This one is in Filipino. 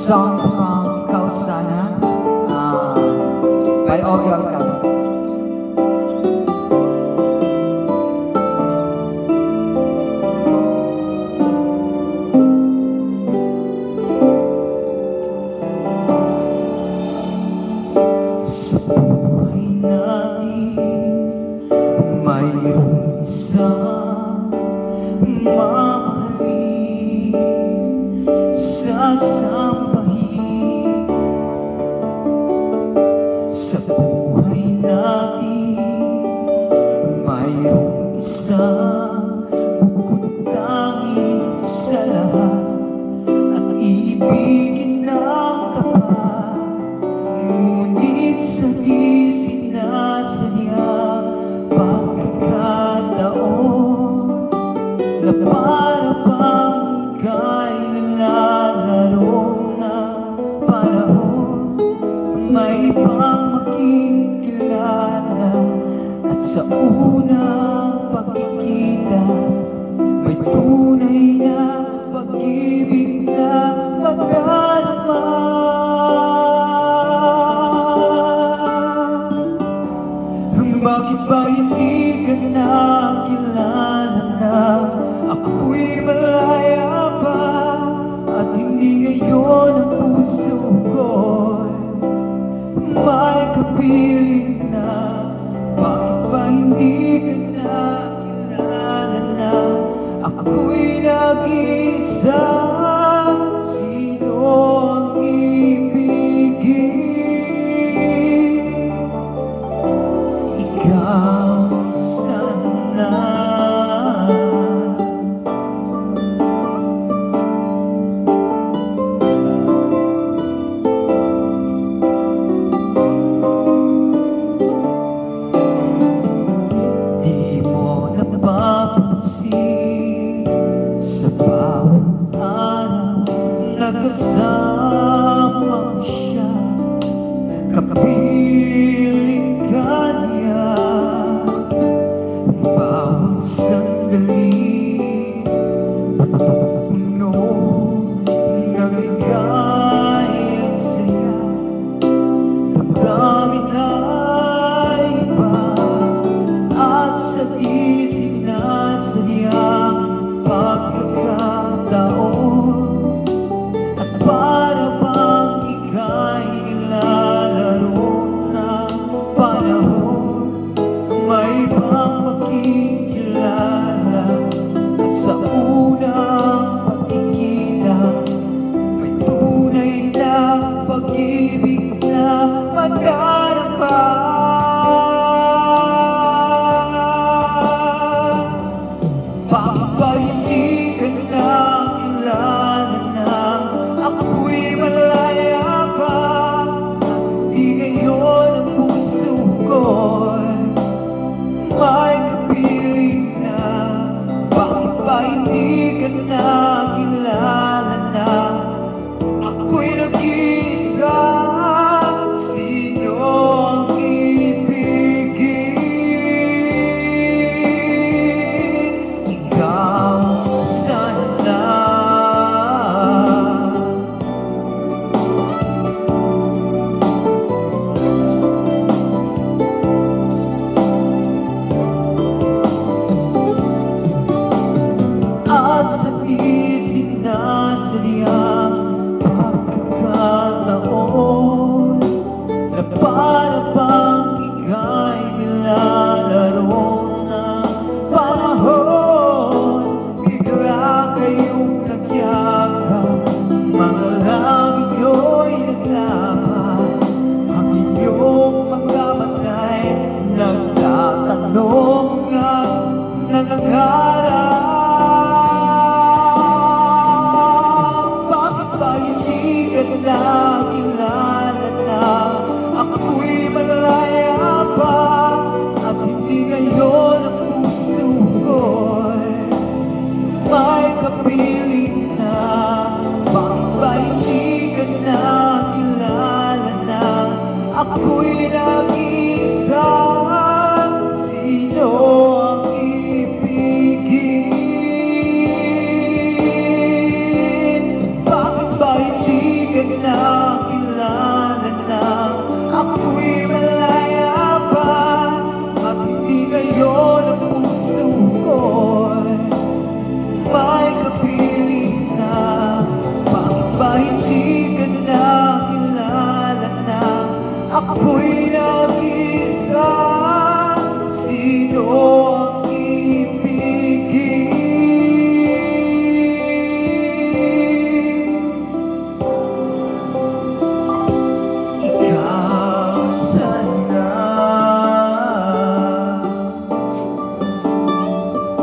songs from Kausana by Ogie Alcázar. Sa buhay natin mayroon isang mamahalin, sasambahin. Sa buhay natin mayroon isang bukod tanging sa lahat, at iibigin ng tapat. Ngunit sa di sinasadya pagkakataon na para bang ika'y nilalaro ng panahon, may ibang makikilala, at sa unang pagkikita may tunay na pag-ibig na magdarama. Bakit ba hindi ka nakilala na ako'y malaya pa, at hindi ngayon ang puso ko'y may kapiling na? Bakit ba hindi ka nakilala na ako'y nag-isa? Sino ang ibigin? Ikaw sana. Di mo napapansin sa bawat araw na kasama mo siya, kapiling ka niya. Bawat sandali puno ng ligay at saya, damdamin ay iba, at sa di sinasadyang pagkakataon, at para bang ika'y nilalaro ng panahon, may ibang makikilala. Sa unang pagkikita may tunay na pag-ibig na magdarama. Bakit ba hindi ka nakilala na ako'y malaya pa, at di ngayon ang puso ko'y may kapiling na? Bakit ba hindi ka nakilala na ako'y nag-iisa? Sino ang ibigin? Ikaw sana. At sa di sinasadyang pagkakataon, na para bang ika'y nilalaro ng panahon, bigla kayong nagyakap, mga langit nyo'y naglapat, ang inyong mga matay nagtatanong at nangangarap. Nakilala na ako'y malaya pa, at hindi ngayon ang puso ko'y may kapiling na. Bakit ba ako'y nag-iisa. Sino ang